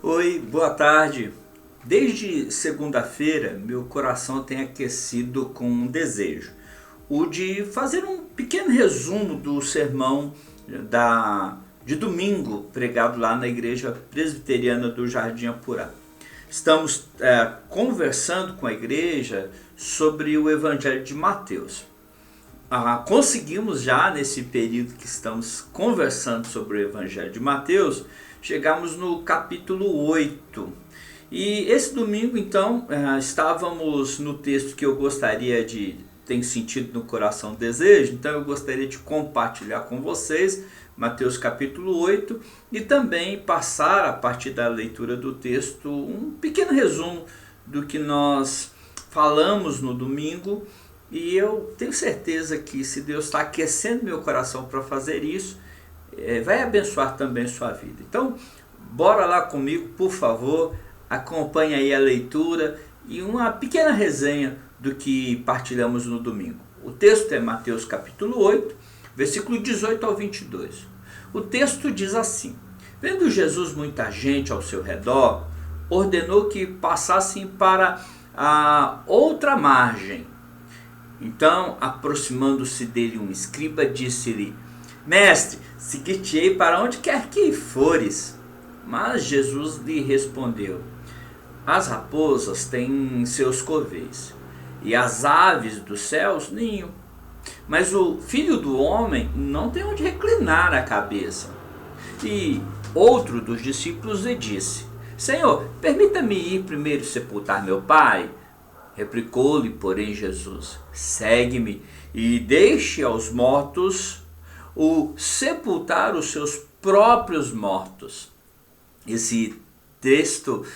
Oi, boa tarde. Desde segunda-feira, meu coração tem aquecido com um desejo, o de fazer um pequeno resumo do sermão de domingo pregado lá na Igreja Presbiteriana do Jardim Apurá. Estamos conversando com a igreja sobre o Evangelho de Mateus. Conseguimos já, nesse período que estamos conversando sobre o Evangelho de Mateus, chegamos no capítulo 8. E esse domingo, então, estávamos no texto que eu gostaria de ter sentido no coração desejo, então eu gostaria de compartilhar com vocês Mateus capítulo 8 e também passar, a partir da leitura do texto, um pequeno resumo do que nós falamos no domingo. E eu tenho certeza que, se Deus está aquecendo meu coração para fazer isso, vai abençoar também sua vida. Então, bora lá comigo, por favor, acompanhe aí a leitura e uma pequena resenha do que partilhamos no domingo. O texto é Mateus capítulo 8, versículo 18 ao 22. O texto diz assim: Vendo Jesus muita gente ao seu redor, ordenou que passassem para a outra margem. Então, aproximando-se dele um escriba, disse-lhe: Mestre, seguir-te-ei para onde quer que fores. Mas Jesus lhe respondeu: As raposas têm seus covis, e as aves dos céus ninho. Mas o Filho do Homem não tem onde reclinar a cabeça. E outro dos discípulos lhe disse: Senhor, permita-me ir primeiro sepultar meu pai. Replicou-lhe, porém, Jesus: Segue-me e deixe aos mortos o sepultar os seus próprios mortos. Esse texto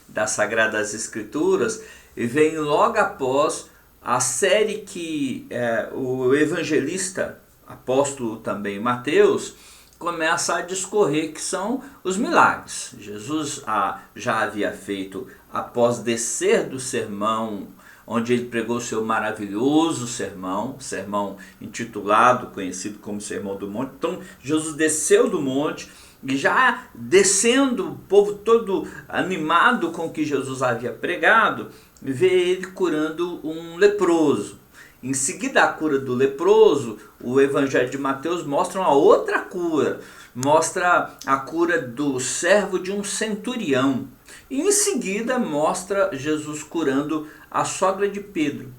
das Sagradas Escrituras vem logo após a série que o evangelista, apóstolo também Mateus, começa a discorrer, que são os milagres. Jesus já havia feito, após descer do sermão, onde ele pregou seu maravilhoso sermão intitulado, conhecido como Sermão do Monte. Então, Jesus desceu do monte, e já descendo, o povo todo animado com o que Jesus havia pregado, vê ele curando um leproso. Em seguida, a cura do leproso, o Evangelho de Mateus mostra uma outra cura. Mostra a cura do servo de um centurião. E em seguida mostra Jesus curando a sogra de Pedro.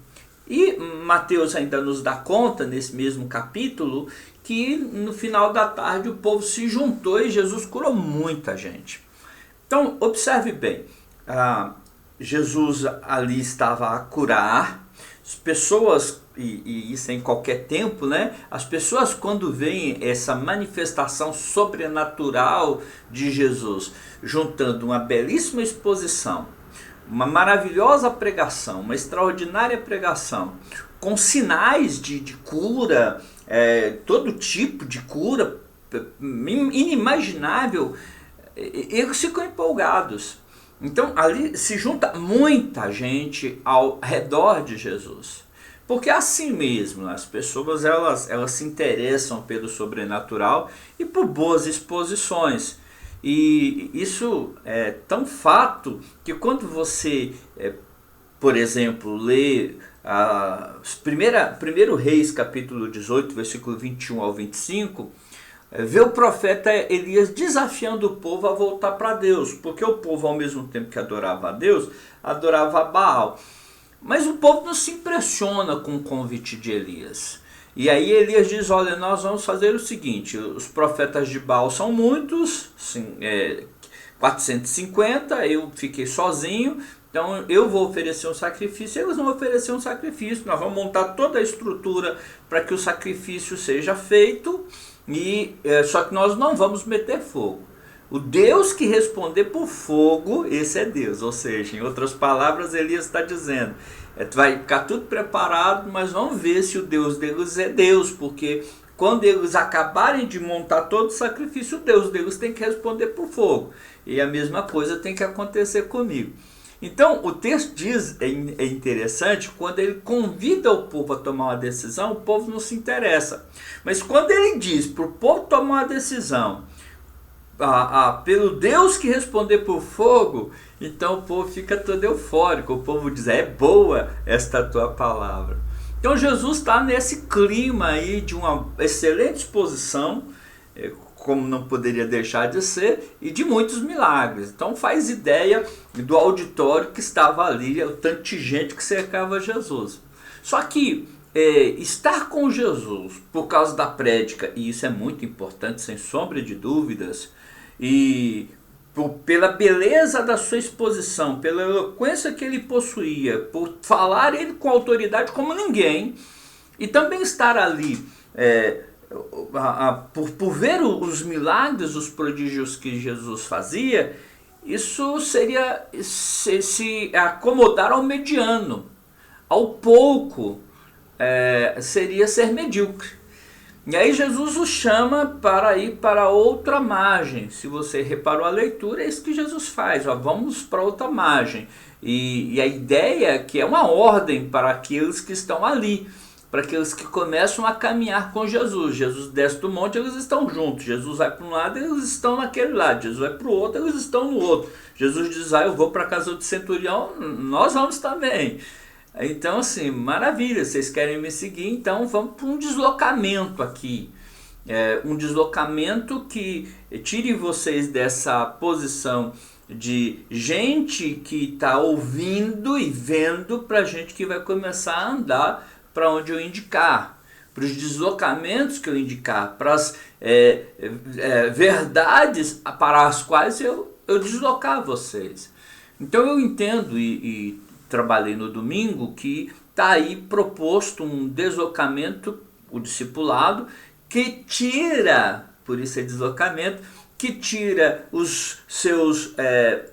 E Mateus ainda nos dá conta, nesse mesmo capítulo, que no final da tarde o povo se juntou e Jesus curou muita gente. Então, observe bem, Jesus ali estava a curar. As pessoas, e isso em qualquer tempo, né? As pessoas, quando veem essa manifestação sobrenatural de Jesus, juntando uma belíssima exposição, uma maravilhosa pregação, uma extraordinária pregação, com sinais de cura, todo tipo de cura inimaginável, eles ficam empolgados. Então ali se junta muita gente ao redor de Jesus. Porque assim mesmo, as pessoas elas se interessam pelo sobrenatural e por boas exposições. E isso é tão fato que quando você, por exemplo, lê primeiro Reis capítulo 18, versículo 21 ao 25, vê o profeta Elias desafiando o povo a voltar para Deus, porque o povo, ao mesmo tempo que adorava a Deus, adorava a Baal. Mas o povo não se impressiona com o convite de Elias. E aí Elias diz: olha, nós vamos fazer o seguinte, os profetas de Baal são muitos, 450, eu fiquei sozinho, então eu vou oferecer um sacrifício, eles vão oferecer um sacrifício, nós vamos montar toda a estrutura para que o sacrifício seja feito. Só que nós não vamos meter fogo. O Deus que responder por fogo, esse é Deus. Ou seja, em outras palavras, Elias está dizendo: vai ficar tudo preparado, mas vamos ver se o Deus deles é Deus, porque quando eles acabarem de montar todo o sacrifício, o Deus deles tem que responder por fogo. E a mesma coisa tem que acontecer comigo. Então o texto diz, é interessante, quando ele convida o povo a tomar uma decisão, o povo não se interessa. Mas quando ele diz para o povo tomar uma decisão, pelo Deus que responder por fogo, então o povo fica todo eufórico, o povo diz, é boa esta tua palavra. Então Jesus está nesse clima aí de uma excelente exposição, como não poderia deixar de ser, e de muitos milagres. Então faz ideia do auditório que estava ali, o tanto de gente que cercava Jesus. Só que estar com Jesus por causa da prédica, e isso é muito importante, sem sombra de dúvidas, e pela beleza da sua exposição, pela eloquência que ele possuía, por falar ele com autoridade como ninguém, e também estar ali por ver os milagres, os prodígios que Jesus fazia, isso seria se acomodar ao mediano, ao pouco, seria ser medíocre. E aí Jesus o chama para ir para outra margem. Se você reparou a leitura, é isso que Jesus faz. Vamos para outra margem. E a ideia é que é uma ordem para aqueles que estão ali, para aqueles que começam a caminhar com Jesus. Jesus desce do monte, eles estão juntos. Jesus vai para um lado, eles estão naquele lado. Jesus vai para o outro, eles estão no outro. Jesus diz, eu vou para a casa do centurião, nós vamos também. Então assim, maravilha, vocês querem me seguir, então vamos para um deslocamento aqui. Um deslocamento que tire vocês dessa posição de gente que está ouvindo e vendo para gente que vai começar a andar para onde eu indicar, para os deslocamentos que eu indicar, para as verdades para as quais eu deslocar vocês. Então eu entendo e trabalhei no domingo que está aí proposto um deslocamento, o discipulado, que tira, por isso é deslocamento, que tira os seus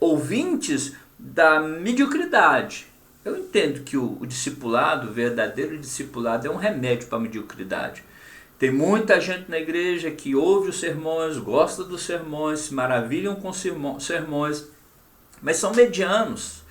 ouvintes da mediocridade. Eu entendo que o discipulado, o verdadeiro discipulado, é um remédio para a mediocridade. Tem muita gente na igreja que ouve os sermões, gosta dos sermões, se maravilham com sermões, mas são medianos.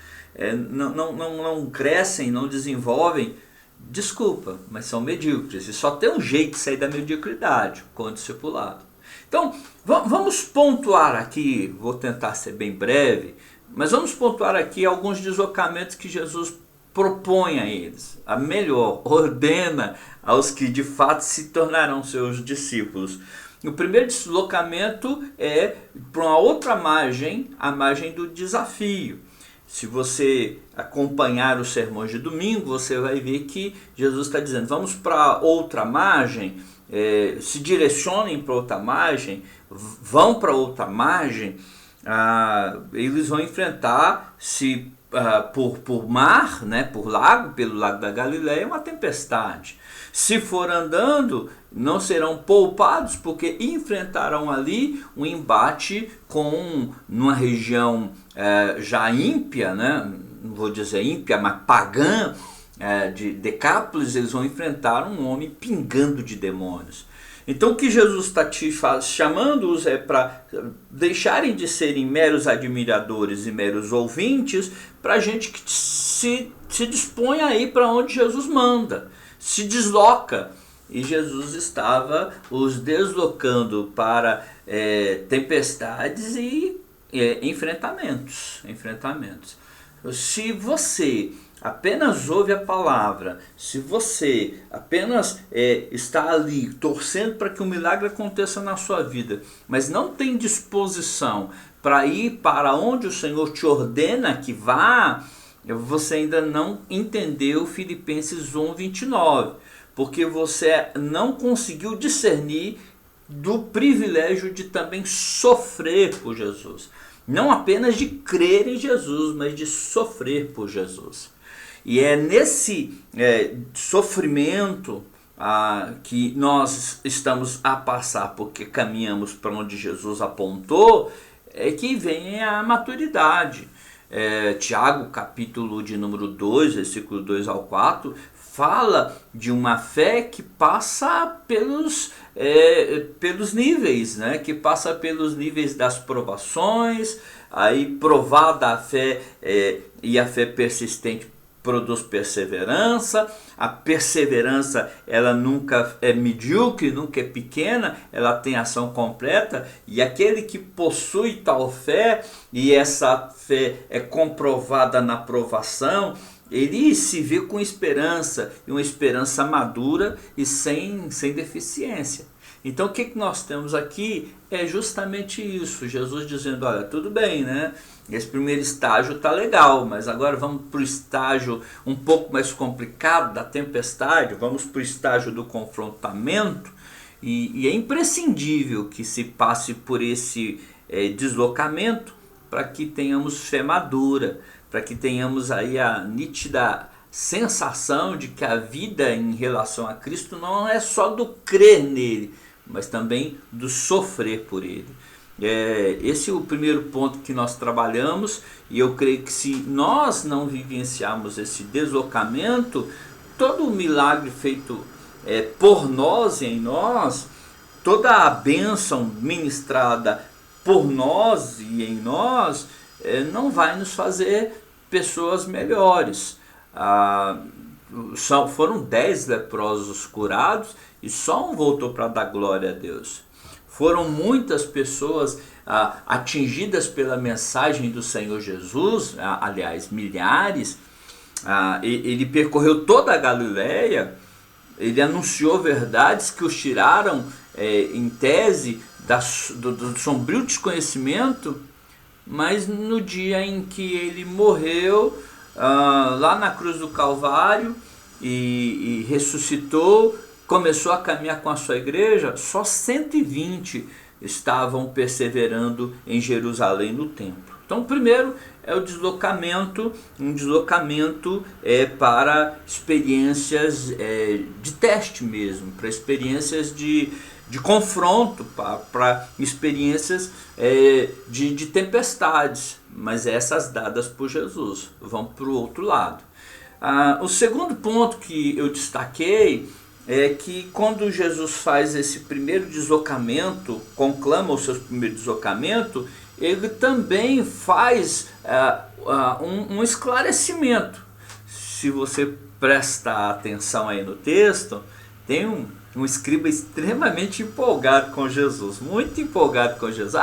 Não crescem, não desenvolvem, desculpa, mas são medíocres. E só tem um jeito de sair da mediocridade, com o discipulado. Então, vamos pontuar aqui, vou tentar ser bem breve, mas vamos pontuar aqui alguns deslocamentos que Jesus propõe a eles. A melhor, ordena aos que de fato se tornarão seus discípulos. O primeiro deslocamento é para uma outra margem, a margem do desafio. Se você acompanhar os sermões de domingo, você vai ver que Jesus está dizendo, vamos para outra margem, se direcionem para outra margem, vão para outra margem, eles vão enfrentar, por mar, né, por lago, pelo lago da Galileia, uma tempestade. Se for andando, não serão poupados, porque enfrentarão ali um embate numa região já ímpia, né? Não vou dizer ímpia, mas pagã, de Decápolis. Eles vão enfrentar um homem pingando de demônios. Então o que Jesus está chamando-os é para deixarem de serem meros admiradores e meros ouvintes, para a gente que se dispõe a ir para onde Jesus manda, se desloca. E Jesus estava os deslocando para tempestades e enfrentamentos. Se você apenas ouve a palavra, se você apenas está ali torcendo para que um milagre aconteça na sua vida, mas não tem disposição para ir para onde o Senhor te ordena que vá, você ainda não entendeu Filipenses 1:29, porque você não conseguiu discernir do privilégio de também sofrer por Jesus. Não apenas de crer em Jesus, mas de sofrer por Jesus. E é nesse sofrimento que nós estamos a passar, porque caminhamos para onde Jesus apontou, é que vem a maturidade. Tiago, capítulo de número 2, versículo 2 ao 4, fala de uma fé que passa pelos níveis, né? Que passa pelos níveis das provações, aí provada a fé e a fé persistente produz perseverança. A perseverança, ela nunca é medíocre, nunca é pequena, ela tem ação completa. E aquele que possui tal fé, e essa fé é comprovada na provação, ele se vê com esperança, e uma esperança madura e sem deficiência. Então o que nós temos aqui é justamente isso, Jesus dizendo, olha, tudo bem, né? Esse primeiro estágio está legal, mas agora vamos para o estágio um pouco mais complicado da tempestade, vamos para o estágio do confrontamento, e é imprescindível que se passe por esse deslocamento para que tenhamos fé madura, para que tenhamos aí a nítida sensação de que a vida em relação a Cristo não é só do crer nele, mas também do sofrer por ele. Esse é o primeiro ponto que nós trabalhamos, e eu creio que se nós não vivenciarmos esse deslocamento, todo o milagre feito por nós e em nós, toda a bênção ministrada por nós e em nós, não vai nos fazer pessoas melhores. Foram 10 leprosos curados e só um voltou para dar glória a Deus. Foram muitas pessoas atingidas pela mensagem do Senhor Jesus, aliás, milhares. Ele percorreu toda a Galileia, ele anunciou verdades que os tiraram, em tese, do sombrio desconhecimento, mas no dia em que ele morreu, lá na cruz do Calvário, e ressuscitou, começou a caminhar com a sua igreja, só 120 estavam perseverando em Jerusalém no templo. Então, primeiro é o deslocamento, um deslocamento para experiências de teste mesmo, para experiências de confronto, para experiências de tempestades, mas essas dadas por Jesus, vão para o outro lado. O segundo ponto que eu destaquei é que quando Jesus faz esse primeiro deslocamento, conclama o seu primeiro deslocamento, ele também faz um esclarecimento. Se você prestar atenção aí no texto, tem um escriba extremamente empolgado com Jesus, muito empolgado com Jesus.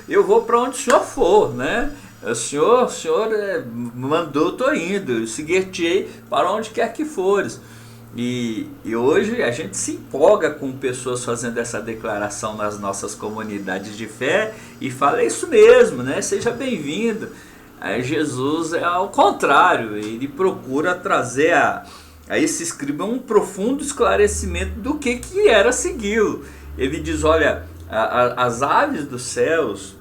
Eu vou para onde o senhor for, né? O senhor mandou, estou indo, eu seguir-te-ei para onde quer que fores. E hoje a gente se empolga com pessoas fazendo essa declaração nas nossas comunidades de fé e fala, é isso mesmo, né? Seja bem-vindo. Jesus é ao contrário, ele procura trazer a esse escriba um profundo esclarecimento do que era segui-lo. Ele diz, olha, as aves dos céus,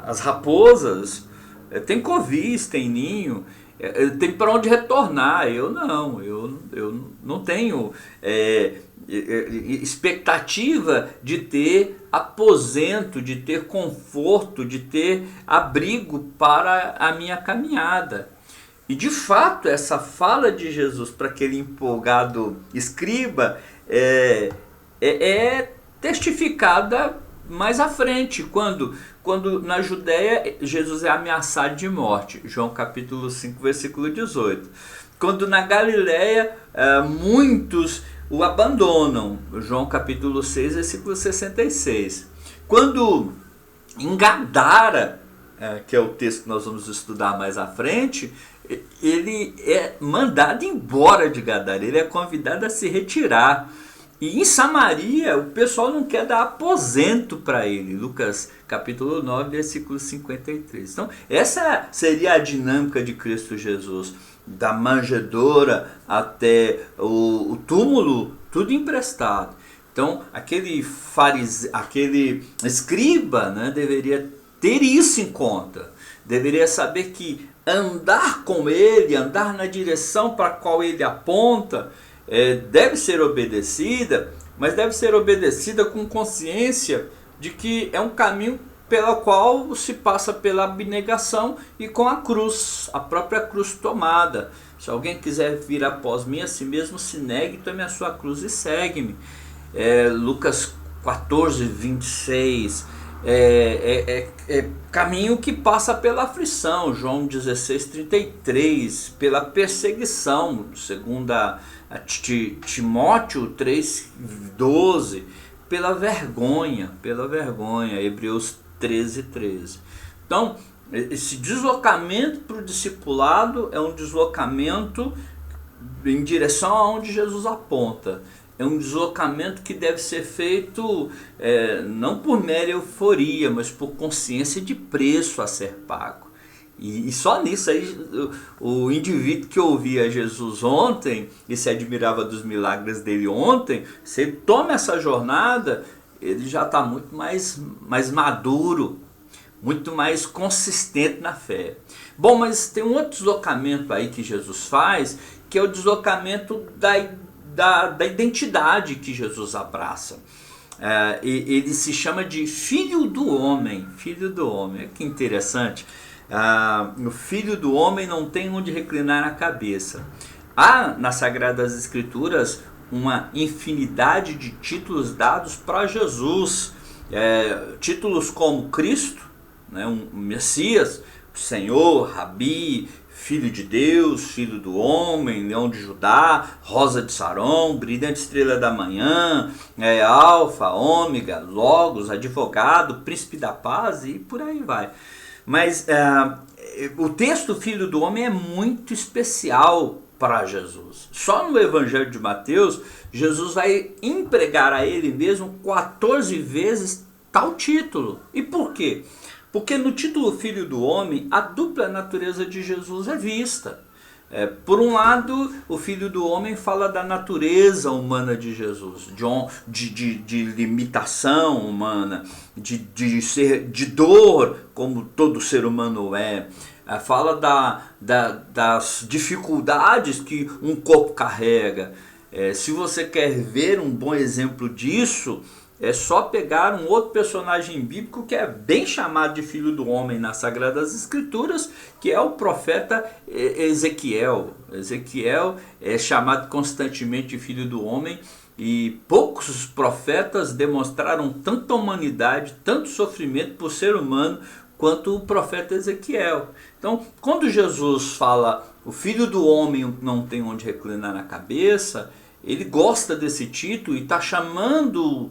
as raposas, tem covis, tem ninho, tem para onde retornar. Eu não tenho expectativa de ter aposento, de ter conforto, de ter abrigo para a minha caminhada. E de fato essa fala de Jesus para aquele empolgado escriba é testificada mais à frente, quando na Judéia Jesus é ameaçado de morte, João capítulo 5, versículo 18. Quando na Galileia muitos o abandonam, João capítulo 6, versículo 66. Quando em Gadara, que é o texto que nós vamos estudar mais à frente, ele é mandado embora de Gadara, ele é convidado a se retirar. E em Samaria, o pessoal não quer dar aposento para ele. Lucas capítulo 9, versículo 53. Então, essa seria a dinâmica de Cristo Jesus. Da manjedoura até o túmulo, tudo emprestado. Então, aquele escriba, né, deveria ter isso em conta. Deveria saber que andar com ele, andar na direção para a qual ele aponta, deve ser obedecida, mas deve ser obedecida com consciência de que é um caminho pela qual se passa pela abnegação e com a cruz, a própria cruz tomada. Se alguém quiser vir após mim, a si mesmo se negue, tome a sua cruz e segue-me. Lucas 14, 26. caminho que passa pela aflição, João 16:33, pela perseguição, segundo Timóteo 3:12, pela vergonha, Hebreus 13:13. Então, esse deslocamento para o discipulado é um deslocamento em direção aonde Jesus aponta. É um deslocamento que deve ser feito não por mera euforia, mas por consciência de preço a ser pago. E só nisso aí o indivíduo que ouvia Jesus ontem e se admirava dos milagres dele ontem, se ele toma essa jornada, ele já está muito mais maduro, muito mais consistente na fé. Bom, mas tem um outro deslocamento aí que Jesus faz, que é o deslocamento da identidade que Jesus abraça. Ele se chama de Filho do Homem. Filho do Homem, que interessante. O Filho do Homem não tem onde reclinar a cabeça. Há nas Sagradas Escrituras uma infinidade de títulos dados para Jesus. Títulos como Cristo, né, um Messias, Senhor, Rabi, Filho de Deus, Filho do Homem, Leão de Judá, Rosa de Saron, Brilhante Estrela da Manhã, Alfa, Ômega, Logos, Advogado, Príncipe da Paz e por aí vai. Mas o texto Filho do Homem é muito especial para Jesus. Só no Evangelho de Mateus, Jesus vai empregar a ele mesmo 14 vezes tal título. E por quê? Porque no título Filho do Homem, a dupla natureza de Jesus é vista. Por um lado, o Filho do Homem fala da natureza humana de Jesus, de limitação humana, de dor, como todo ser humano é. Fala das dificuldades que um corpo carrega. Se você quer ver um bom exemplo disso, é só pegar um outro personagem bíblico que é bem chamado de Filho do Homem nas Sagradas Escrituras, que é o profeta Ezequiel. Ezequiel é chamado constantemente de Filho do Homem, e poucos profetas demonstraram tanta humanidade, tanto sofrimento por ser humano, quanto o profeta Ezequiel. Então, quando Jesus fala o Filho do Homem não tem onde reclinar a cabeça, ele gosta desse título e está chamando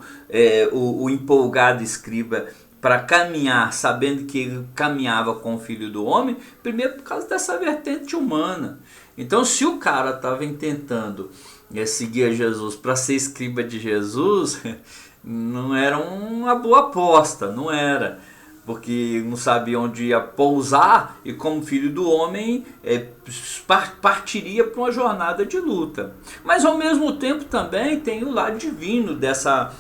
o empolgado escriba para caminhar, sabendo que ele caminhava com o Filho do Homem, primeiro por causa dessa vertente humana. Então, se o cara estava intentando seguir a Jesus para ser escriba de Jesus, não era uma boa aposta, não era. Porque não sabia onde ia pousar e como Filho do Homem partiria para uma jornada de luta. Mas ao mesmo tempo também tem o lado divino dessa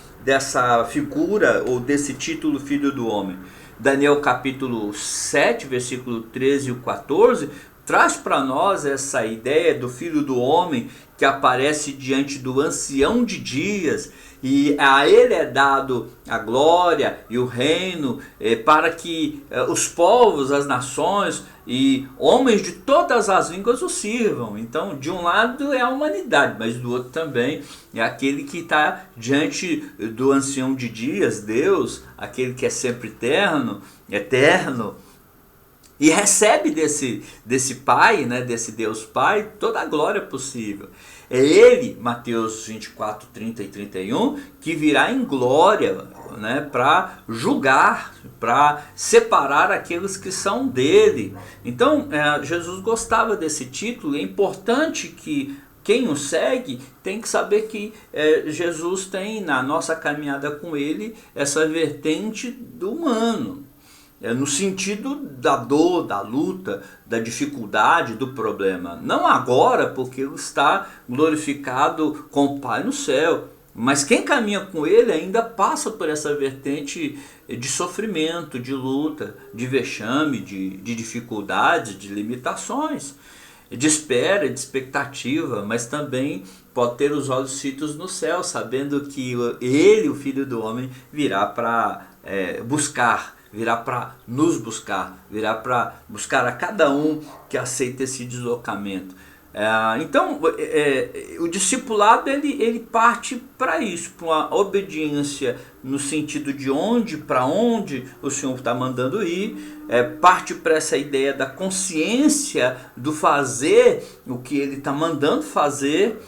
figura ou desse título Filho do Homem. Daniel capítulo 7, versículo 13 e 14, traz para nós essa ideia do Filho do Homem que aparece diante do ancião de dias, e a ele é dado a glória e o reino para que os povos, as nações e homens de todas as línguas o sirvam. Então, de um lado é a humanidade, mas do outro também é aquele que está diante do ancião de dias, Deus, aquele que é sempre eterno, e recebe desse Pai, né, desse Deus Pai, toda a glória possível. É Ele, Mateus 24, 30 e 31, que virá em glória, né, para julgar, para separar aqueles que são dele. Então, Jesus gostava desse título. É importante que quem o segue tem que saber que Jesus tem na nossa caminhada com ele essa vertente do humano. No sentido da dor, da luta, da dificuldade, do problema. Não agora, porque ele está glorificado com o Pai no céu. Mas quem caminha com ele ainda passa por essa vertente de sofrimento, de luta, de vexame, de dificuldades, de limitações, de espera, de expectativa, mas também pode ter os olhos fitos no céu, sabendo que ele, o Filho do Homem, virá para virá para nos buscar, virá para buscar a cada um que aceita esse deslocamento. Então, o discipulado ele parte para isso, para uma obediência no sentido de para onde o Senhor está mandando ir, parte para essa ideia da consciência do fazer o que Ele está mandando fazer,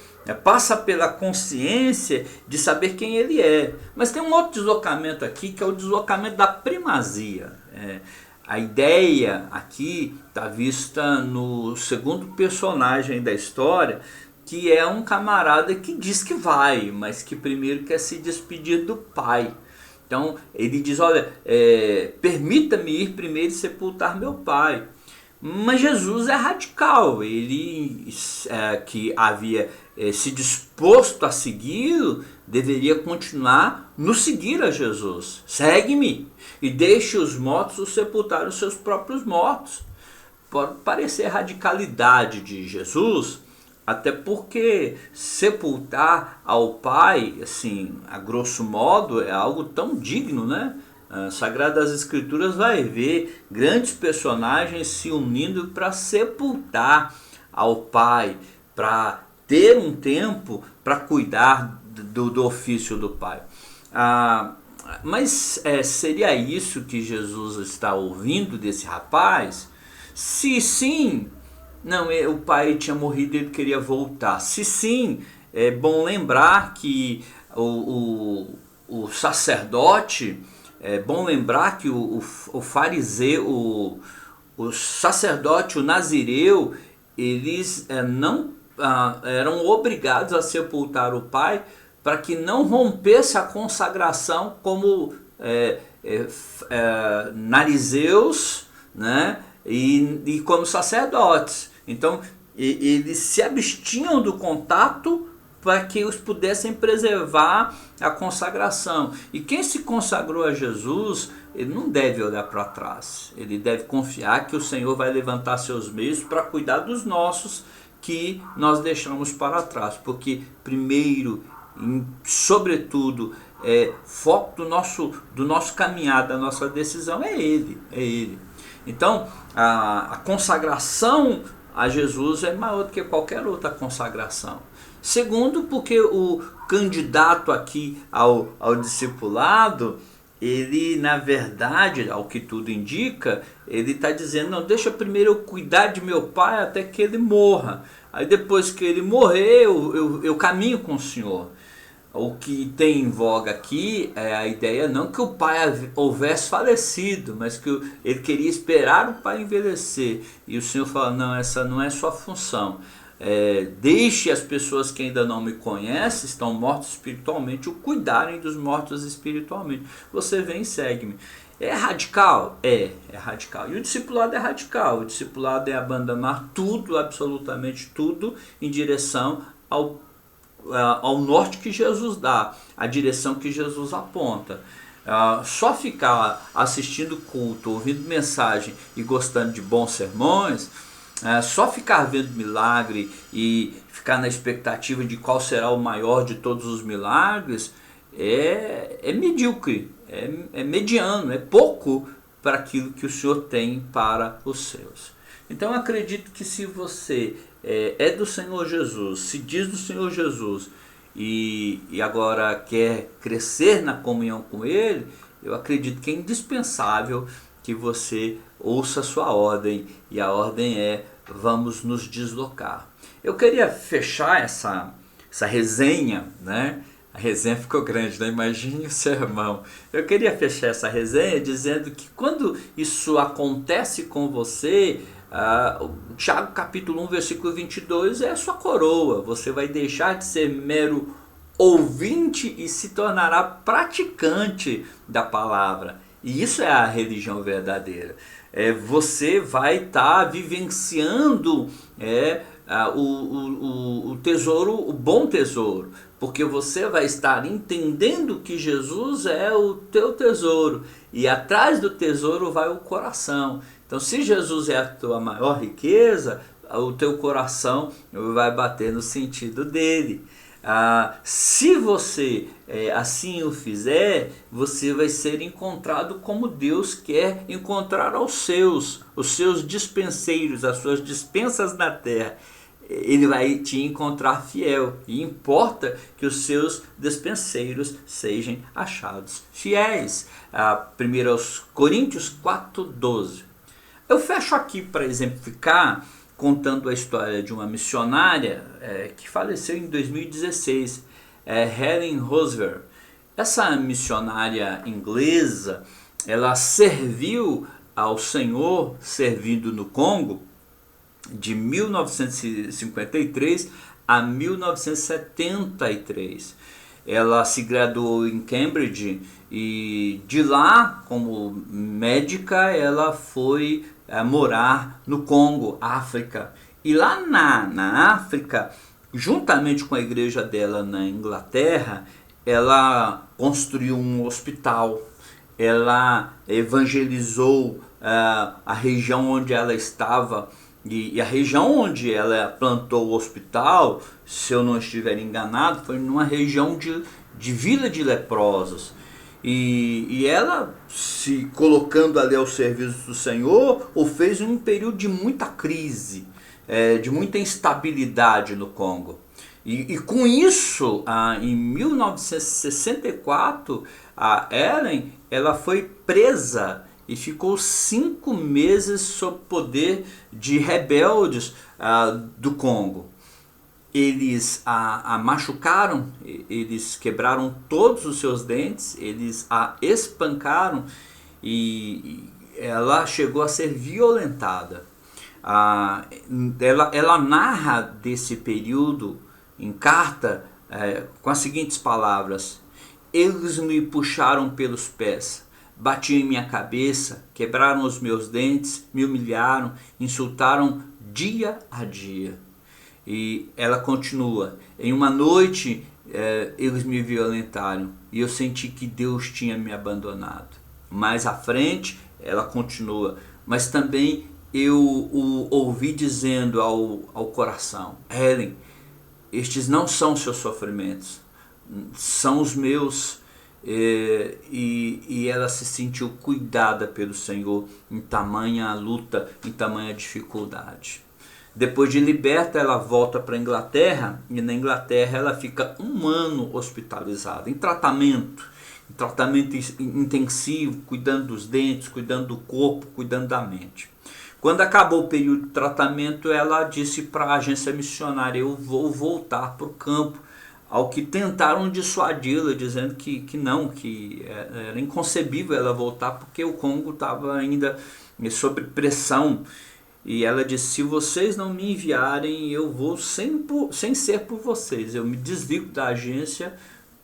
passa pela consciência de saber quem Ele é. Mas tem um outro deslocamento aqui, que é o deslocamento da primazia. A ideia aqui está vista no segundo personagem da história, que é um camarada que diz que vai, mas que primeiro quer se despedir do pai. Então ele diz, olha, permita-me ir primeiro sepultar meu pai. Mas Jesus é radical, ele que havia se disposto a segui-lo, deveria continuar no seguir a Jesus. Segue-me e deixe os mortos sepultar os seus próprios mortos. Pode parecer radicalidade de Jesus, até porque sepultar ao Pai, assim, a grosso modo, é algo tão digno, né? Sagradas Escrituras vai ver grandes personagens se unindo para sepultar ao Pai, para ter um tempo para cuidar do ofício do Pai. Mas seria isso que Jesus está ouvindo desse rapaz? Se sim, não, o pai tinha morrido e ele queria voltar. Se sim, é bom lembrar que o sacerdote, é bom lembrar que o fariseu, o sacerdote, o nazireu, eles não eram obrigados a sepultar o pai para que não rompesse a consagração como narizeus, né? E como sacerdotes. Então eles se abstinham do contato para que os pudessem preservar a consagração. E quem se consagrou a Jesus, ele não deve olhar para trás. Ele deve confiar que o Senhor vai levantar seus meios para cuidar dos nossos que nós deixamos para trás. Porque primeiro, sobretudo, foco do nosso caminhar, da nossa decisão é Ele. Então, a consagração a Jesus é maior do que qualquer outra consagração. Segundo, porque o candidato aqui ao discipulado, ele, na verdade, ao que tudo indica, ele está dizendo, não, deixa primeiro eu cuidar de meu pai até que ele morra. Aí depois que ele morrer, eu caminho com o Senhor. O que tem em voga aqui é a ideia não que o pai houvesse falecido, mas que ele queria esperar o pai envelhecer. E o Senhor fala, não, essa não é sua função. Deixe as pessoas que ainda não me conhecem, estão mortos espiritualmente, o cuidarem dos mortos espiritualmente. Você vem e segue-me. É radical? É radical. E o discipulado é radical. O discipulado é abandonar tudo, absolutamente tudo, em direção ao norte que Jesus dá, a direção que Jesus aponta. Só ficar assistindo culto, ouvindo mensagem e gostando de bons sermões, só ficar vendo milagre e ficar na expectativa de qual será o maior de todos os milagres, é medíocre, é mediano, é pouco para aquilo que o Senhor tem para os seus. Então eu acredito que se você é do Senhor Jesus, se diz do Senhor Jesus e agora quer crescer na comunhão com Ele, eu acredito que é indispensável que você ouça a sua ordem, e a ordem é: vamos nos deslocar. Eu queria fechar essa resenha, né? A resenha ficou grande, né? Imagine o sermão. Eu queria fechar essa resenha dizendo que quando isso acontece com você, Tiago capítulo 1, versículo 22 é a sua coroa. Você vai deixar de ser mero ouvinte e se tornará praticante da palavra. E isso é a religião verdadeira. Você vai estar vivenciando o tesouro, o bom tesouro, porque você vai estar entendendo que Jesus é o teu tesouro, e atrás do tesouro vai o coração. Então, se Jesus é a tua maior riqueza, o teu coração vai bater no sentido dele. Se você assim o fizer, você vai ser encontrado como Deus quer encontrar os seus dispenseiros, as suas dispensas na terra. ele vai te encontrar fiel. E importa que os seus despenseiros sejam achados fiéis. 1 Coríntios 4:12. Eu fecho aqui para exemplificar, contando a história de uma missionária que faleceu em 2016, Helen Roosevelt. Essa missionária inglesa, ela serviu ao Senhor, servindo no Congo, de 1953 a 1973. Ela se graduou em Cambridge e de lá, como médica, ela foi morar no Congo, África. E lá na África, juntamente com a igreja dela na Inglaterra, ela construiu um hospital. Ela evangelizou a região onde ela estava. E a região onde ela plantou o hospital, se eu não estiver enganado, foi numa região de vila de leprosos. E ela, se colocando ali ao serviço do Senhor, o fez em um período de muita crise, de muita instabilidade no Congo. E com isso, em 1964, a Ellen, ela foi presa e ficou 5 meses sob poder de rebeldes do Congo. Eles a machucaram, eles quebraram todos os seus dentes, eles a espancaram e ela chegou a ser violentada. Ela narra desse período em carta com as seguintes palavras: eles me puxaram pelos pés, batiam em minha cabeça, quebraram os meus dentes, me humilharam, insultaram dia a dia. E ela continua: em uma noite eles me violentaram e eu senti que Deus tinha me abandonado. Mais à frente ela continua: mas também eu o ouvi dizendo ao coração: Helen, estes não são seus sofrimentos, são os meus. E ela se sentiu cuidada pelo Senhor em tamanha luta, em tamanha dificuldade. Depois de liberta, ela volta para a Inglaterra, e na Inglaterra ela fica 1 ano hospitalizada, em tratamento intensivo, cuidando dos dentes, cuidando do corpo, cuidando da mente. Quando acabou o período de tratamento, ela disse para a agência missionária: eu vou voltar para o campo. Ao que tentaram dissuadi-la, dizendo que não, que era inconcebível ela voltar, porque o Congo estava ainda sob pressão. E ela disse: se vocês não me enviarem, eu vou sem ser por vocês. Eu me desligo da agência,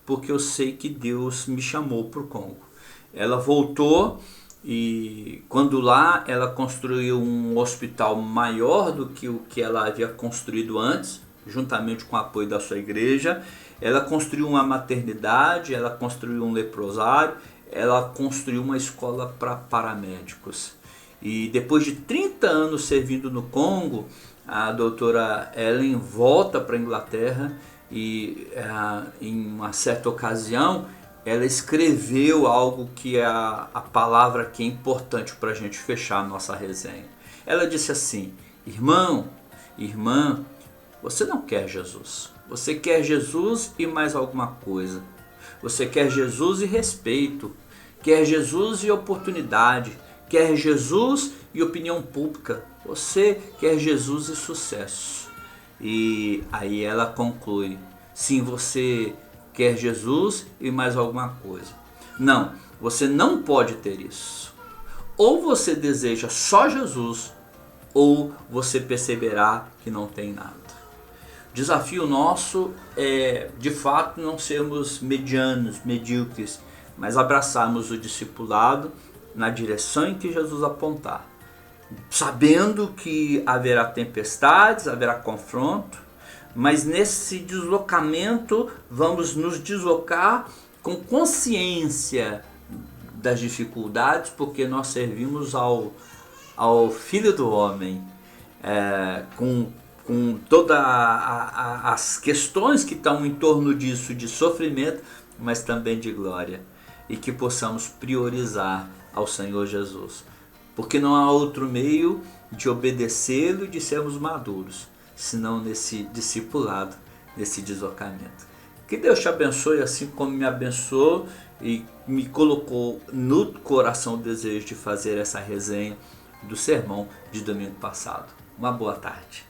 porque eu sei que Deus me chamou para o Congo. Ela voltou e quando lá ela construiu um hospital maior do que o que ela havia construído antes, juntamente com o apoio da sua igreja. Ela construiu uma maternidade, ela construiu um leprosário, ela construiu uma escola para paramédicos. E depois de 30 anos servindo no Congo, a doutora Ellen volta para a Inglaterra e em uma certa ocasião ela escreveu algo que é a palavra que é importante para a gente fechar a nossa resenha. Ela disse assim: irmão, irmã, você não quer Jesus. Você quer Jesus e mais alguma coisa. Você quer Jesus e respeito. Quer Jesus e oportunidade. Quer Jesus e opinião pública. Você quer Jesus e sucesso. E aí ela conclui: sim, você quer Jesus e mais alguma coisa. Não, você não pode ter isso. Ou você deseja só Jesus, ou você perceberá que não tem nada. O desafio nosso é, de fato, não sermos medianos, medíocres, mas abraçarmos o discipulado na direção em que Jesus apontar, sabendo que haverá tempestades, haverá confronto, mas nesse deslocamento vamos nos deslocar com consciência das dificuldades, porque nós servimos ao Filho do Homem, com todas as questões que estão em torno disso, de sofrimento, mas também de glória, e que possamos priorizar ao Senhor Jesus, porque não há outro meio de obedecê-lo e de sermos maduros, senão nesse discipulado, nesse deslocamento. Que Deus te abençoe assim como me abençoou e me colocou no coração o desejo de fazer essa resenha do sermão de domingo passado. Uma boa tarde.